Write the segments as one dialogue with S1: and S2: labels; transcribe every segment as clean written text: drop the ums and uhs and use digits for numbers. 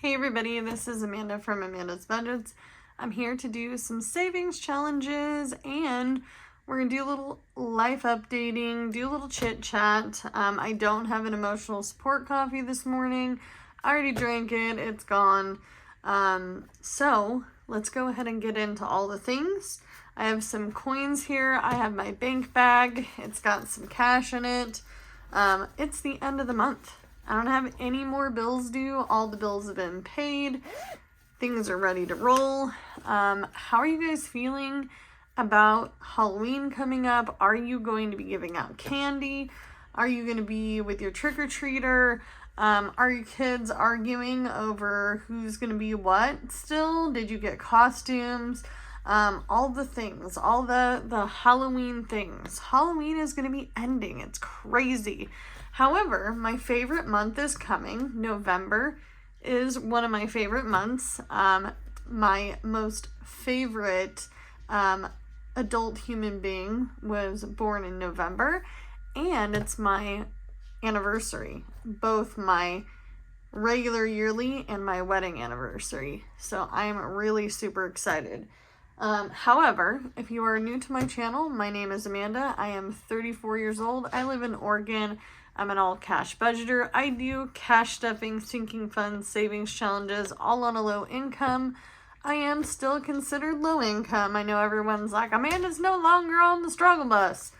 S1: Hey everybody, this is Amanda from Amanda's Budgets. I'm here to do some savings challenges and we're going to do a little life updating, do a little chit chat. I don't have an emotional support coffee this morning. I already drank it, it's gone. So let's go ahead and get into all the things. I have some coins here. I have my bank bag. It's got some cash in it. It's the end of the month. I don't have any more bills due. All the bills have been paid. Things are ready to roll. How are you guys feeling about Halloween coming up? Are you going to be giving out candy? Are you going to be with your trick-or-treater? Are your kids arguing over who's going to be what still? Did you get costumes? All the things, all the Halloween things. Halloween is going to be ending. It's crazy. However, my favorite month is coming. November is one of my favorite months. My most favorite adult human being was born in November, and it's my anniversary, both my regular yearly and my wedding anniversary. So I'm really super excited. However, if you are new to my channel, my name is Amanda. I am 34 years old. I live in Oregon. I'm an all-cash budgeter. I do cash stuffing, sinking funds, savings challenges, all on a low income. I am still considered low income. I know everyone's like, Amanda's no longer on the struggle bus.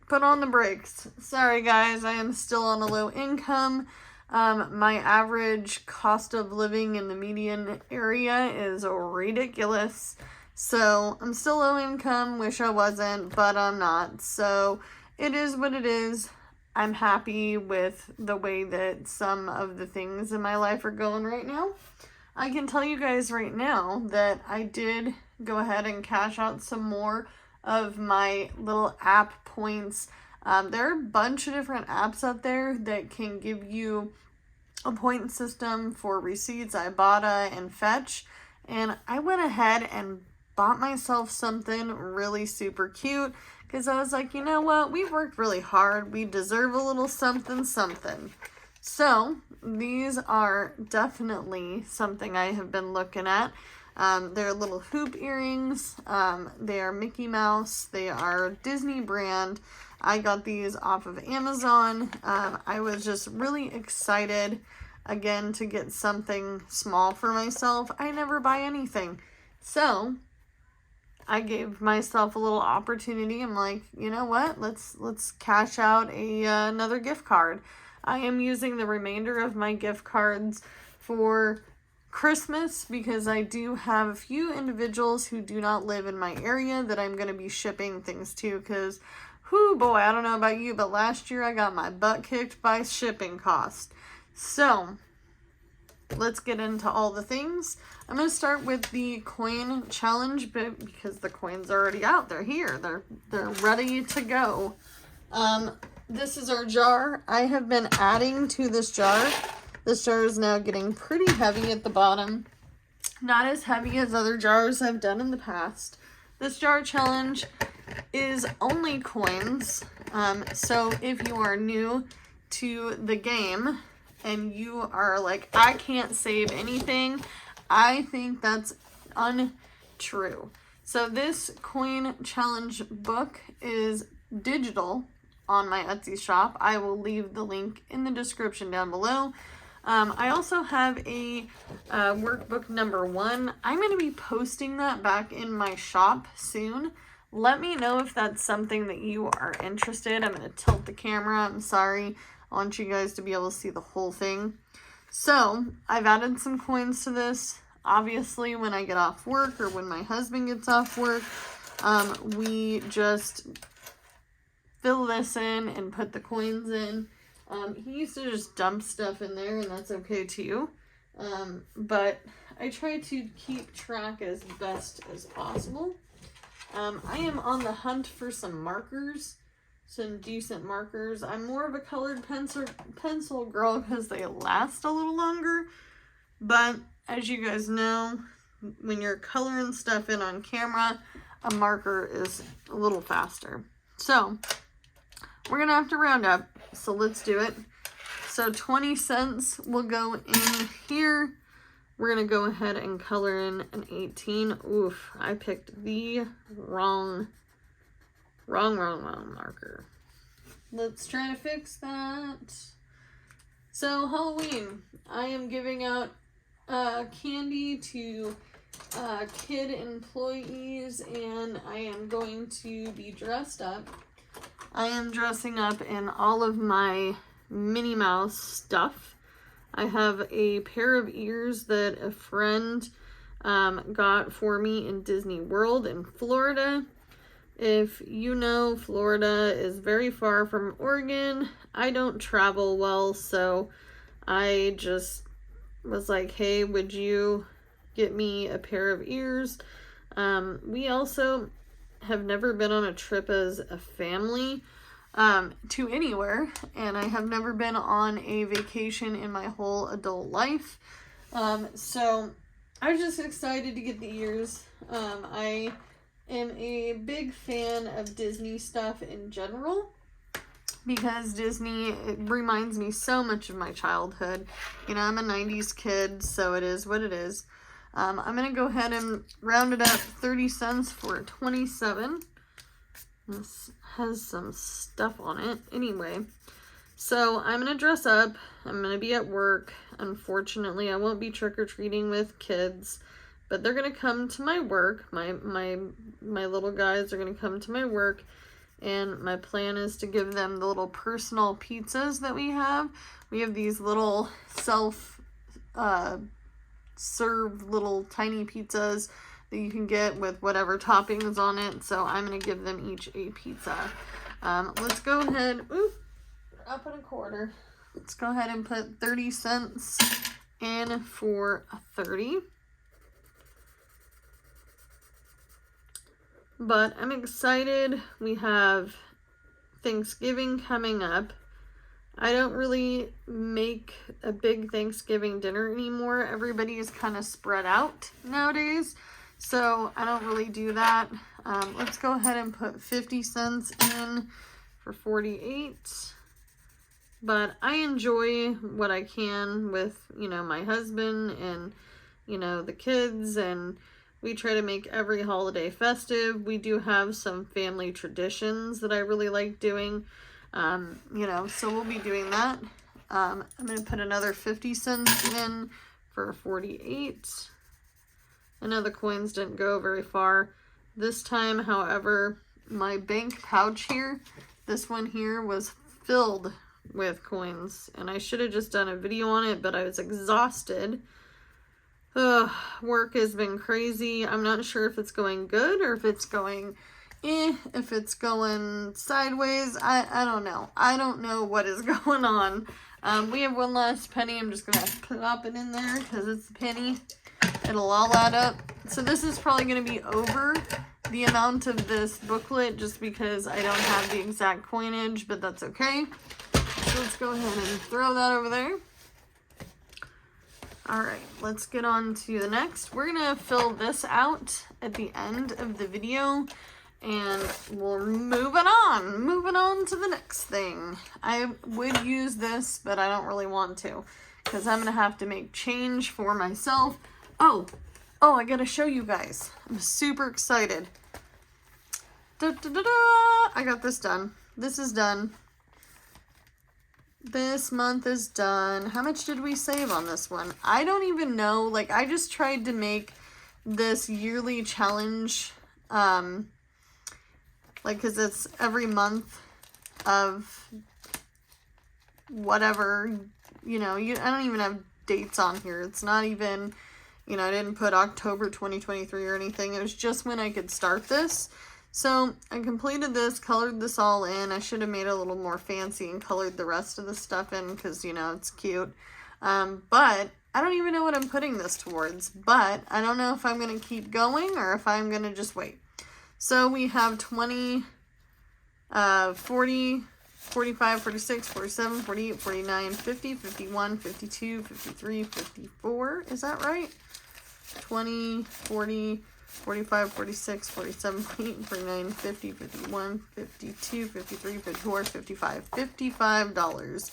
S1: Put on the brakes. Sorry guys, I am still on a low income. My average cost of living in the median area is ridiculous. So I'm still low income, wish I wasn't, but I'm not. So it is what it is. I'm happy with the way that some of the things in my life are going right now. I can tell you guys right now that I did go ahead and cash out some more of my little app points. There are a bunch of different apps out there that can give you a point system for receipts, Ibotta and Fetch, and I went ahead and bought myself something really super cute because I was like, you know what, we've worked really hard, we deserve a little something. So these are definitely something I have been looking at. They're little hoop earrings. They are Mickey Mouse. They are Disney brand. I got these off of Amazon. I was just really excited, again, to get something small for myself. I never buy anything. So I gave myself a little opportunity. I'm like, you know what? Let's cash out another gift card. I am using the remainder of my gift cards for Christmas because I do have a few individuals who do not live in my area that I'm going to be shipping things to because, whoo boy, I don't know about you, but last year I got my butt kicked by shipping costs. So let's get into all the things. I'm going to start with the coin challenge bit because the coins are already out. They're here. They're ready to go. This is our jar. I have been adding to this jar. This jar is now getting pretty heavy at the bottom. Not as heavy as other jars I've done in the past. This jar challenge is only coins. So if you are new to the game and you are like, I can't save anything, I think that's untrue. So this coin challenge book is digital on my Etsy shop. I will leave the link in the description down below. I also have a workbook number 1. I'm going to be posting that back in my shop soon. Let me know if that's something that you are interested. I'm going to tilt the camera. I'm sorry. I want you guys to be able to see the whole thing. So I've added some coins to this. Obviously, when I get off work or when my husband gets off work, we just fill this in and put the coins in. He used to just dump stuff in there, and that's okay too. But I try to keep track as best as possible. I am on the hunt for some markers, some decent markers. I'm more of a colored pencil girl because they last a little longer. But as you guys know, when you're coloring stuff in on camera, a marker is a little faster. So we're going to have to round up. So let's do it. So 20 cents will go in here. We're going to go ahead and color in an 18. Oof, I picked the wrong marker. Let's try to fix that. So Halloween, I am giving out candy to kid employees, and I am going to be dressed up. I am dressing up in all of my Minnie Mouse stuff. I have a pair of ears that a friend got for me in Disney World in Florida. If you know, Florida is very far from Oregon. I don't travel well, so I just was like, hey, would you get me a pair of ears? We also have never been on a trip as a family to anywhere, and I have never been on a vacation in my whole adult life. So I was just excited to get the ears. I am a big fan of Disney stuff in general, because Disney, it reminds me so much of my childhood. You know, I'm a 90s kid, so it is what it is. I'm going to go ahead and round it up 30 cents for 27. This has some stuff on it. Anyway, so I'm going to dress up. I'm going to be at work. Unfortunately, I won't be trick-or-treating with kids, but they're going to come to my work. My little guys are going to come to my work, and my plan is to give them the little personal pizzas that we have. We have these little serve little tiny pizzas that you can get with whatever toppings on it. So I'm going to give them each a pizza. Let's go ahead, up in a quarter. Let's go ahead and put 30 cents in for a 30. But I'm excited. We have Thanksgiving coming up. I don't really make a big Thanksgiving dinner anymore. Everybody is kind of spread out nowadays, so I don't really do that. Let's go ahead and put 50 cents in for 48. But I enjoy what I can with, you know, my husband and, you know, the kids, and we try to make every holiday festive. We do have some family traditions that I really like doing. You know, so we'll be doing that. I'm going to put another 50 cents in for 48. I know the coins didn't go very far this time. However, my bank pouch here, this one here, was filled with coins, and I should have just done a video on it, but I was exhausted. Work has been crazy. I'm not sure if it's going good or if it's going if it's going sideways. I don't know. I don't know what is going on. We have one last penny. I'm just going to plop it in there because it's a penny. It'll all add up. So this is probably going to be over the amount of this booklet just because I don't have the exact coinage, but that's okay. So let's go ahead and throw that over there. Alright, let's get on to the next. We're going to fill this out at the end of the video, and we're moving on to the next thing. I would use this, but I don't really want to, because I'm going to have to make change for myself. Oh, I got to show you guys. I'm super excited. I got this done. This is done. This month is done. How much did we save on this one? I don't even know. Like, I just tried to make this yearly challenge, like, because it's every month of whatever, you know, I don't even have dates on here. It's not even, you know, I didn't put October 2023 or anything. It was just when I could start this. So I completed this, colored this all in. I should have made it a little more fancy and colored the rest of the stuff in because, you know, it's cute. But I don't even know what I'm putting this towards. But I don't know if I'm going to keep going or if I'm going to just wait. So we have 20, 40, 45, 46, 47, 48, 49, 50, 51, 52, 53, 54. Is that right? 20, 40... 45, 46, 47, 48, 49, 50, 51, 52, 53, 54, 55. $55.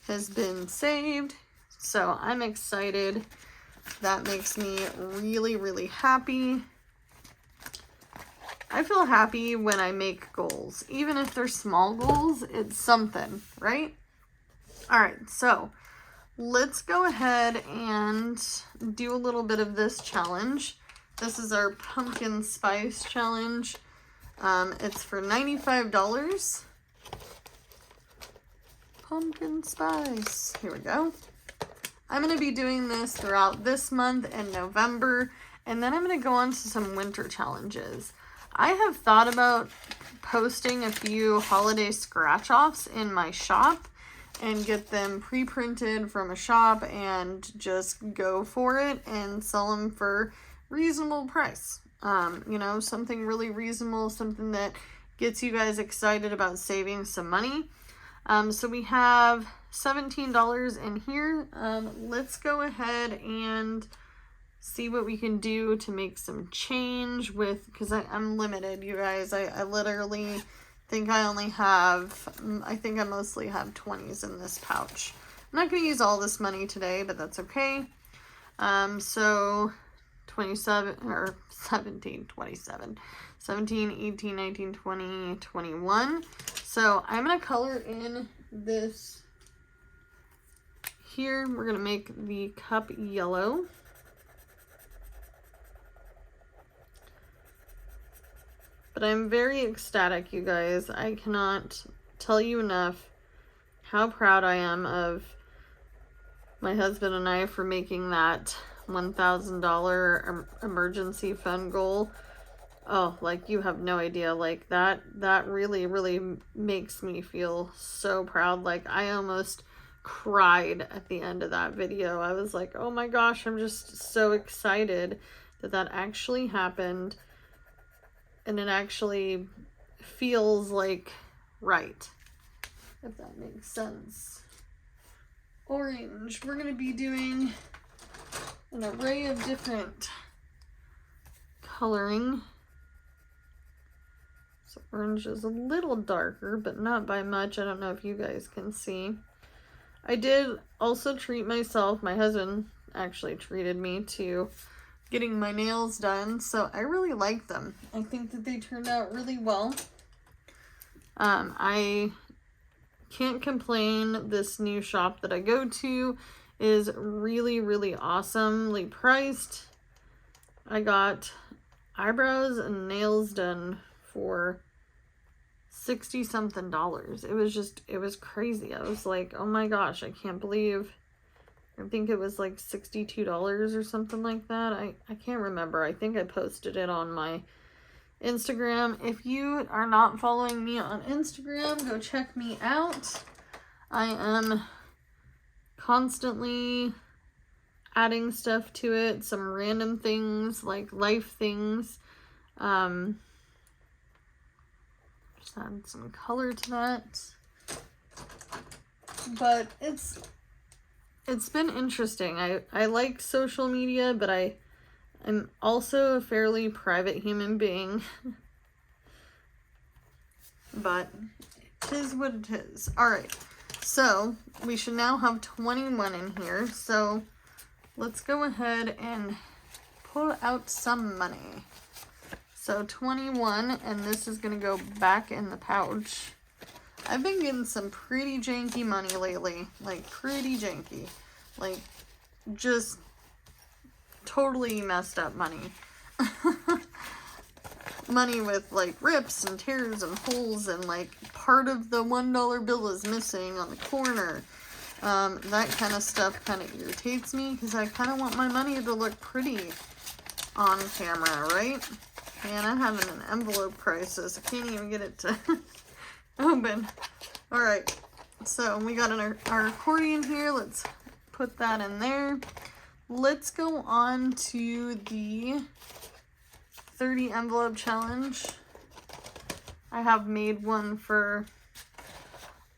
S1: has been saved. So I'm excited. That makes me really, really happy. I feel happy when I make goals. Even if they're small goals, it's something, right? All right, so let's go ahead and do a little bit of this challenge. This is our pumpkin spice challenge. It's for $95. Pumpkin spice. Here we go. I'm going to be doing this throughout this month and November, and then I'm going to go on to some winter challenges. I have thought about posting a few holiday scratch-offs in my shop and get them pre-printed from a shop and just go for it and sell them for reasonable price. You know, something really reasonable, something that gets you guys excited about saving some money. So we have $17 in here. Let's go ahead and see what we can do to make some change with, because I'm limited, you guys. I literally think I only have, I think I mostly have 20s in this pouch. I'm not going to use all this money today, but that's okay. So 27, or 17, 27, 17, 18, 19, 20, 21. So I'm going to color in this here. We're going to make the cup yellow. But I'm very ecstatic, you guys. I cannot tell you enough how proud I am of my husband and I for making that $1,000 emergency fund goal. Oh, like, you have no idea. Like, that really, really makes me feel so proud. Like, I almost cried at the end of that video. I was like, oh my gosh, I'm just so excited that that actually happened. And it actually feels like right, if that makes sense. Orange. We're going to be doing an array of different coloring. So orange is a little darker, but not by much. I don't know if you guys can see. I did also treat myself. My husband actually treated me to getting my nails done, so I really like them. I think that they turned out really well. I can't complain. This new shop that I go to is really, really awesomely priced. I got eyebrows and nails done for $60 something. It was crazy. I was like, oh my gosh, I can't believe. I think it was like $62 or something like that. I can't remember. I think I posted it on my Instagram. If you are not following me on Instagram, go check me out. I am constantly adding stuff to it, some random things, like life things. Just add some color to that. But it's been interesting. I like social media, but I'm also a fairly private human being. But it is what it is. Alright, so we should now have 21 in here. So let's go ahead and pull out some money. So 21, and this is going to go back in the pouch. I've been getting some pretty janky money lately. Like, pretty janky. Like, just totally messed up money. Money with, like, rips and tears and holes, and, like, part of the $1 bill is missing on the corner. That kind of stuff kind of irritates me, because I kind of want my money to look pretty on camera, right? Man, I'm having an envelope crisis. I can't even get it to open. Alright, so we got our accordion here. Let's put that in there. Let's go on to the 30 envelope challenge. I have made one for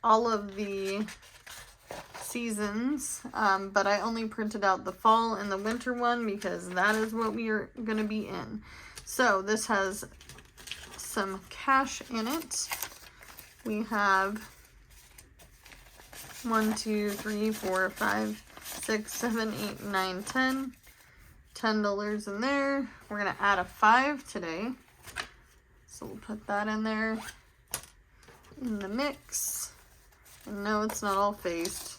S1: all of the seasons, but I only printed out the fall and the winter one because that is what we are going to be in. So this has some cash in it. We have 1, 2, 3, 4, 5, 6, 7, 8, 9, 10. $10 in there. We're gonna add a 5 today. So we'll put that in there in the mix. And no, it's not all faced.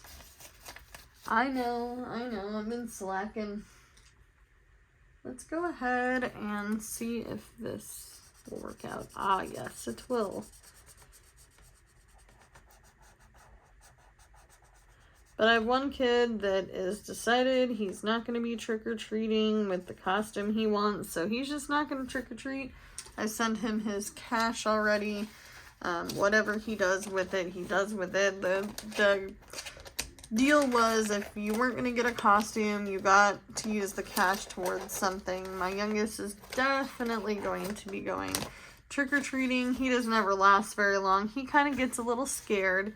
S1: I know, I've been slacking. Let's go ahead and see if this will work out. Ah, yes, it will. But I have one kid that is decided he's not going to be trick-or-treating with the costume he wants, so he's just not going to trick-or-treat. I sent him his cash already. Whatever he does with it, he does with it. The deal was if you weren't going to get a costume, you got to use the cash towards something. My youngest is definitely going to be going trick-or-treating. He doesn't ever last very long. He kind of gets a little scared.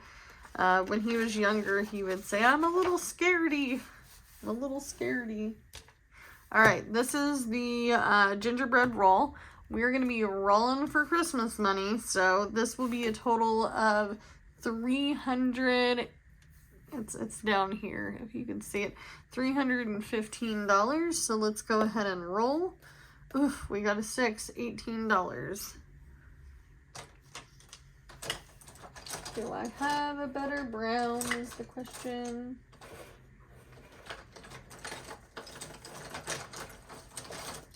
S1: When he was younger, he would say, I'm a little scaredy. I'm a little scaredy. Alright, this is the gingerbread roll. We're going to be rolling for Christmas money, so this will be a total of 300. It's down here, if you can see it. $315. So let's go ahead and roll. Oof, we got a 6, $18. Do I have a better brown is the question.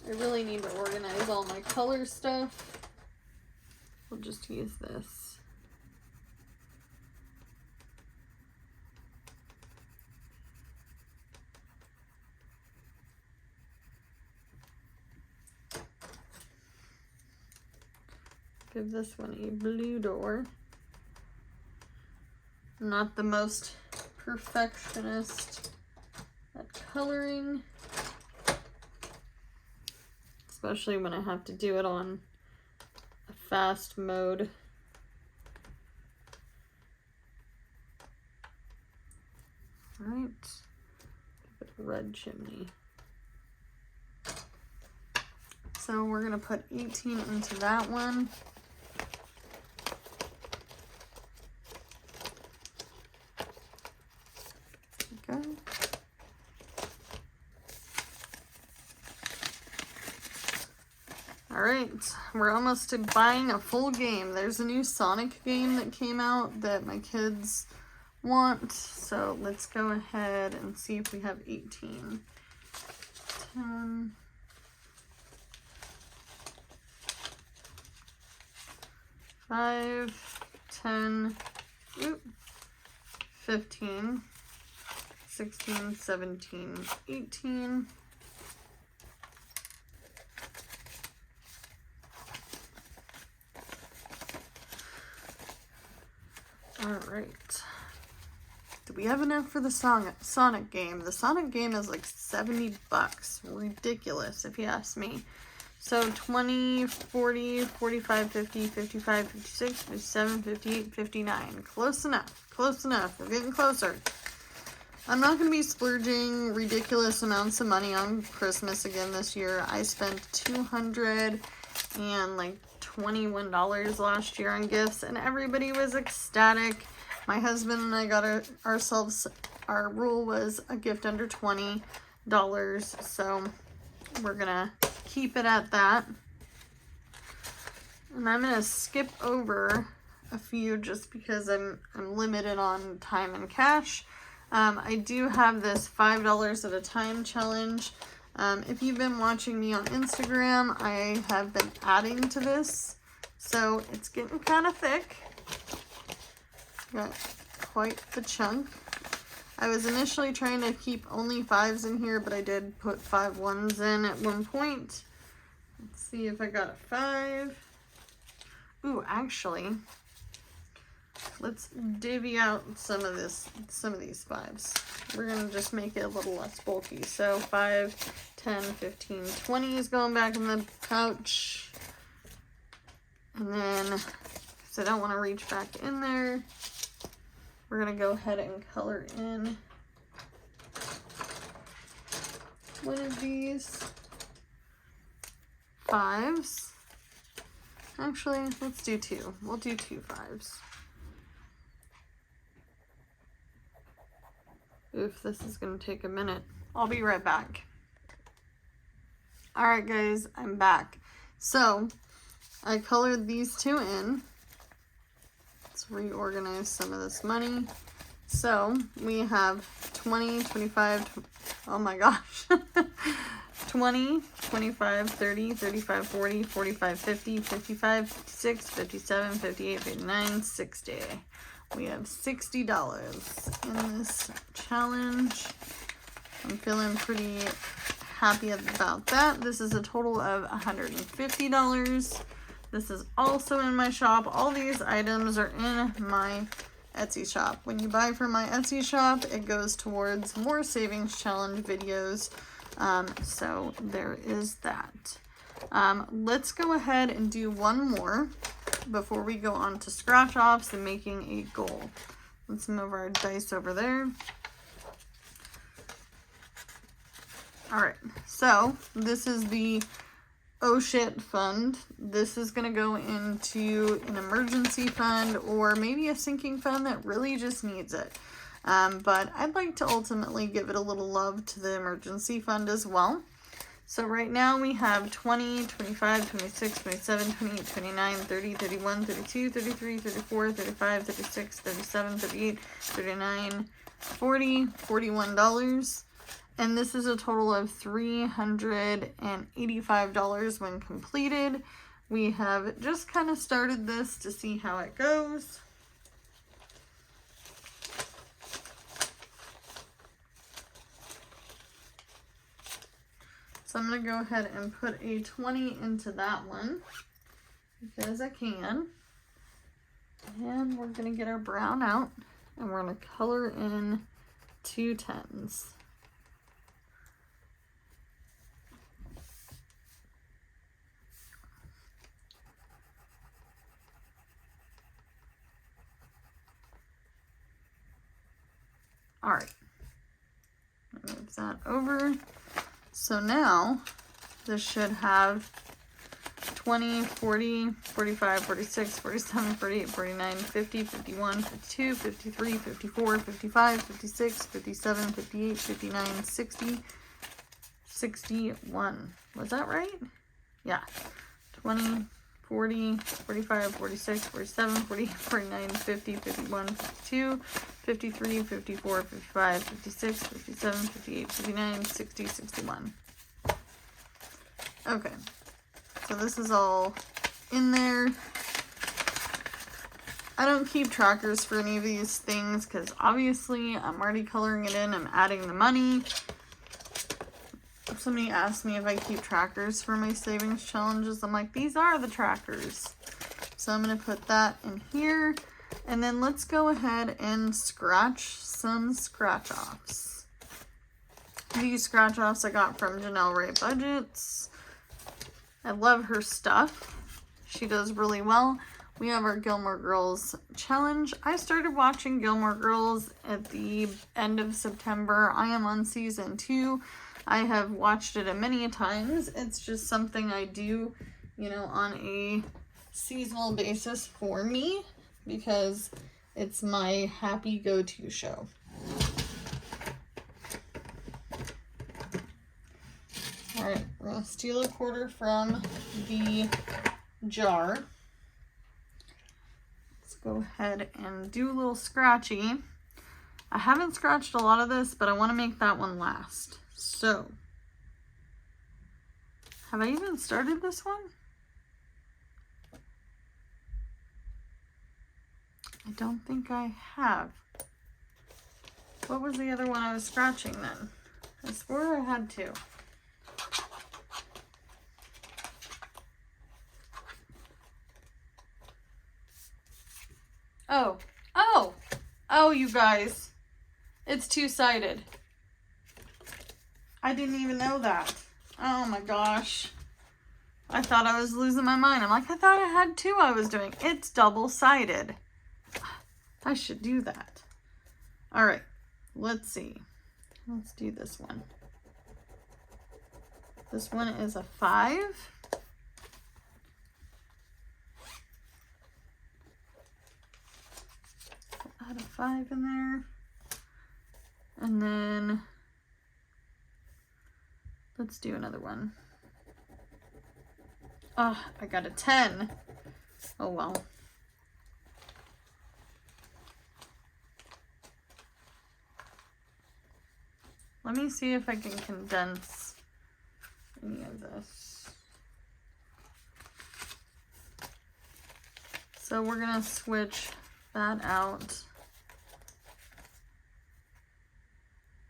S1: I really need to organize all my color stuff. We'll just use this. Give this one a blue door. Not the most perfectionist at coloring, especially when I have to do it on a fast mode. All right, give it a red chimney. So we're gonna put 18 into that one. Alright, we're almost to buying a full game. There's a new Sonic game that came out that my kids want. So let's go ahead and see if we have 18. 10. 5, 10, 15, 16, 17, 18. Alright. Do we have enough for the Sonic game? The Sonic game is like $70. Ridiculous, if you ask me. So 20, 40, 45, 50, 55, 56, 57, 58, 59. Close enough. Close enough. We're getting closer. I'm not going to be splurging ridiculous amounts of money on Christmas again this year. I spent $221 last year on gifts, and everybody was ecstatic. My husband and I got ourselves, our rule was a gift under $20, so we're going to keep it at that. And I'm going to skip over a few just because I'm limited on time and cash. I do have this $5 at a time challenge. If you've been watching me on Instagram, I have been adding to this, so it's getting kind of thick. Got quite the chunk. I was initially trying to keep only 5s in here, but I did put 5 1s in at one point. Let's see if I got a 5. Ooh, actually, let's divvy out some of these 5s. We're gonna just make it a little less bulky. So 5, 10, 15, 20 is going back in the pouch. And then, because I don't want to reach back in there, we're gonna go ahead and color in one of these 5s. Actually, let's do 2. We'll do 2 5s. Oof, this is gonna take a minute. I'll be right back. Alright guys, I'm back. So, I colored these two in. Let's reorganize some of this money. So, we have 20, 25, oh my gosh. 20, 25, 30, 35, 40, 45, 50, 55, 56, 57, 58, 59, 60. We have $60 in this challenge. I'm feeling pretty happy about that. This is a total of $150. This is also in my shop. All these items are in my Etsy shop. When you buy from my Etsy shop, it goes towards more savings challenge videos. So there is that. Let's go ahead and do one more before we go on to scratch offs and making a goal. Let's move our dice over there. Alright, so this is the oh shit fund. This is going to go into an emergency fund or maybe a sinking fund that really just needs it. But I'd like to ultimately give it a little love to the emergency fund as well. So right now we have 20, 25, 26, 27, 28, 29, 30, 31, 32, 33, 34, 35, 36, 37, 38, 39, 40, $41. And this is a total of $385 when completed. We have just kind of started this to see how it goes. So I'm going to go ahead and put a 20 into that one because I can. And we're going to get our brown out and we're going to color in 2 10s. All right, move that over. So now this should have 20, 40, 45, 46, 47, 48, 49, 50, 51, 52, 53, 54, 55, 56, 57, 58, 59, 60, 61. Was that right? Yeah. 20, 40, 45, 46, 47, 48, 49, 50, 51, 52, 53, 54, 55, 56, 57, 58, 59, 60, 61. Okay, so this is all in there. I don't keep trackers for any of these things because obviously I'm already coloring it in. I'm adding the money. Somebody asked me if I keep trackers for my savings challenges. I'm like, these are the trackers. So I'm going to put that in here. And then let's go ahead and scratch some scratch offs. These scratch offs I got from Janelle Ray Budgets. I love her stuff. She does really well. We have our Gilmore Girls challenge. I started watching Gilmore Girls at the end of September. I am on season 2. I have watched it many times. It's just something I do, you know, on a seasonal basis for me because it's my happy go-to show. All right, we're gonna steal a quarter from the jar. Let's go ahead and do a little scratchy. I haven't scratched a lot of this, but I want to make that one last. So, have I even started this one? I don't think I have. What was the other one I was scratching then? I swore I had to. Oh, you guys. It's two-sided. I didn't even know that. Oh my gosh. I thought I was losing my mind. I'm like, I thought I had 2 I was doing. It's double-sided. I should do that. All right, let's see. Let's do this one. This one is a 5. Add a 5 in there. And then let's do another one. Oh, I got a 10. Oh well. Let me see if I can condense any of this. So we're gonna switch that out.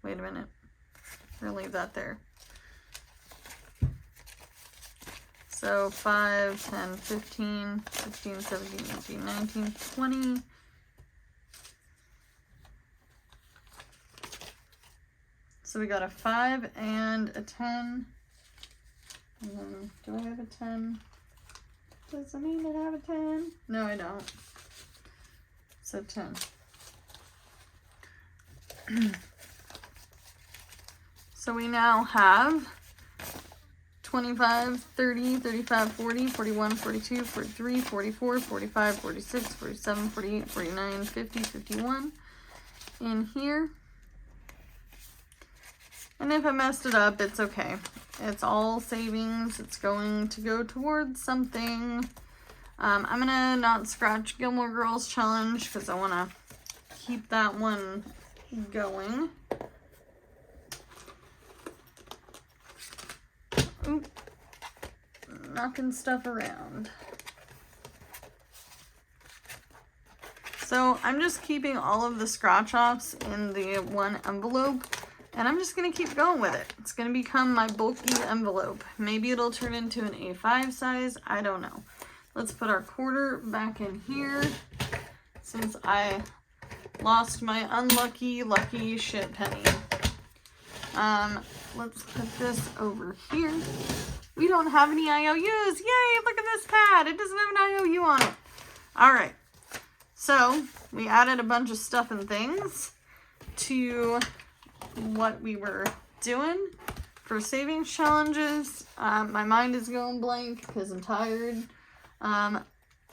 S1: Wait a minute. We're gonna leave that there. So 5, 10, 15, 16, 17, 18, 19, 20. So we got a 5 and a 10. And then, do I have a 10? Does that mean that I have a 10? No, I don't. So 10. So we now have 25, 30, 35, 40, 41, 42, 43, 44, 45, 46, 47, 48, 49, 50, 51 in here. And if I messed it up, it's okay. It's all savings. It's going to go towards something. I'm going to not scratch Gilmore Girls challenge because I want to keep that one going. Oop. Knocking stuff around. So I'm just keeping all of the scratch offs in the one envelope, and I'm just going to keep going with it. It's going to become my bulky envelope. Maybe it'll turn into an A5 size. I don't know. Let's put our quarter back in here since I lost my unlucky, lucky shit penny. Let's put this over here. We don't have any IOUs. Yay, look at this pad. It doesn't have an IOU on it. All right. So we added a bunch of stuff and things to what we were doing for savings challenges. My mind is going blank because I'm tired.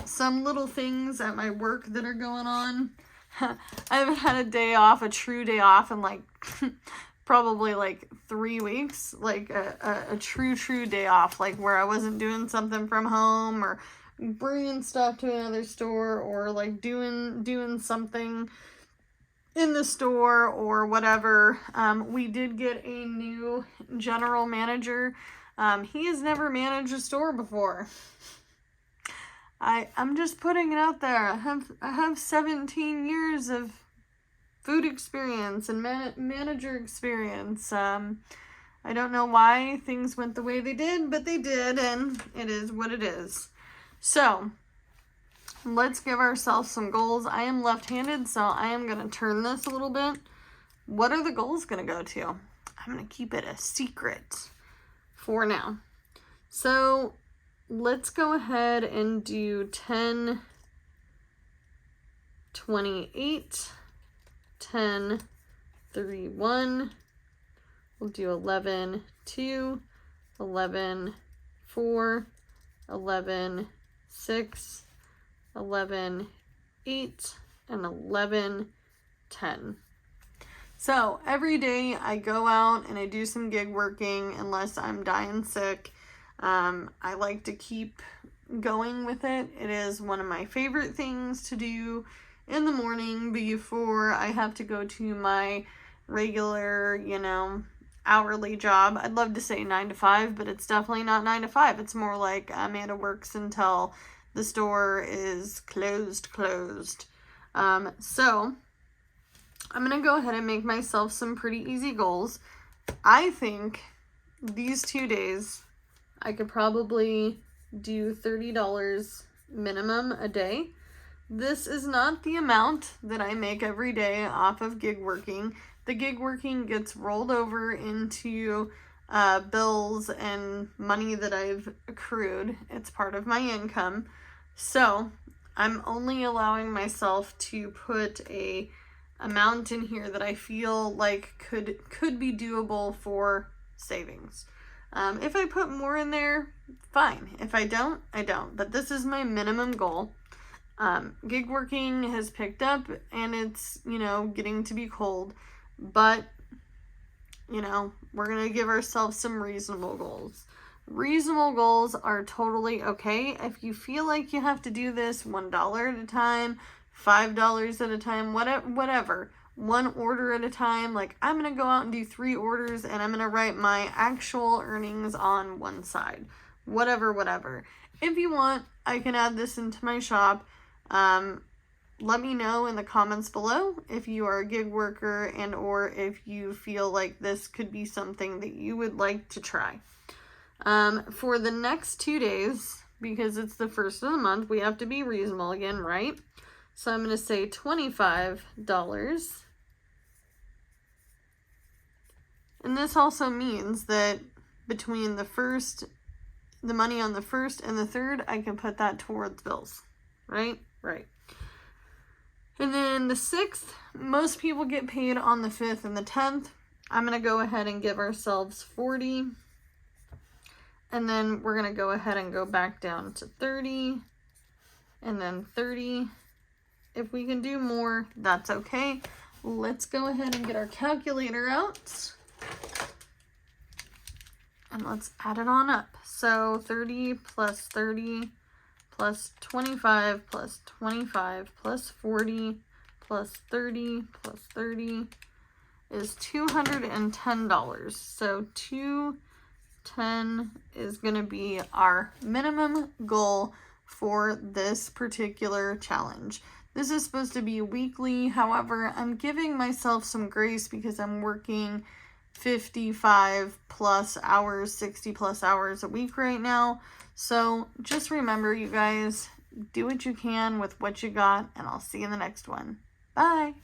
S1: Some little things at my work that are going on. I haven't had a day off, a true day off in like probably like 3 weeks, like a true day off, like where I wasn't doing something from home or bringing stuff to another store or like doing something in the store or whatever. We did get a new general manager. He has never managed a store before. I'm just putting it out there. I have 17 years of food experience and manager experience. I don't know why things went the way they did, but they did, and it is what it is. So let's give ourselves some goals. I am left-handed, so I am going to turn this a little bit. What are the goals going to go to? I'm going to keep it a secret for now. So let's go ahead and do 10, 28, 10, 31. We'll do 11, 2, 11, 4, 11, 6, 11, 8, and 11, 10. So every day I go out and I do some gig working unless I'm dying sick. I like to keep going with it. It is one of my favorite things to do in the morning before I have to go to my regular, hourly job. I'd love to say 9 to 5, but it's definitely not 9 to 5. It's more like Amanda works until the store is closed. So I'm going to go ahead and make myself some pretty easy goals. I think these 2 days I could probably do $30 minimum a day. This is not the amount that I make every day off of gig working. The gig working gets rolled over into bills and money that I've accrued. It's part of my income. So I'm only allowing myself to put a amount in here that I feel like could be doable for savings. If I put more in there, fine. If I don't, I don't. But this is my minimum goal. Gig working has picked up and it's, getting to be cold. but, you know, we're going to give ourselves some reasonable goals. Reasonable goals are totally okay. If you feel like you have to do this $1 at a time, $5 at a time, whatever, one order at a time, like I'm going to go out and do 3 orders and I'm going to write my actual earnings on one side. Whatever. If you want, I can add this into my shop. Let me know in the comments below if you are a gig worker and or if you feel like this could be something that you would like to try. For the next 2 days, because it's the first of the month, we have to be reasonable again, right? So I'm going to say $25. And this also means that between the money on the 1st and the 3rd, I can put that towards bills, right? Right. And then the 6th, most people get paid on the 5th and the 10th. I'm going to go ahead and give ourselves 40. And then we're going to go ahead and go back down to 30. And then 30. If we can do more, that's okay. Let's go ahead and get our calculator out. And let's add it on up. So 30 plus 30 plus 25 plus 25 plus 40 plus 30 plus 30 is $210. So $210 is going to be our minimum goal for this particular challenge. This is supposed to be weekly. However, I'm giving myself some grace because I'm working 55 plus hours, 60 plus hours a week right now. So just remember, you guys, do what you can with what you got, and I'll see you in the next one. Bye.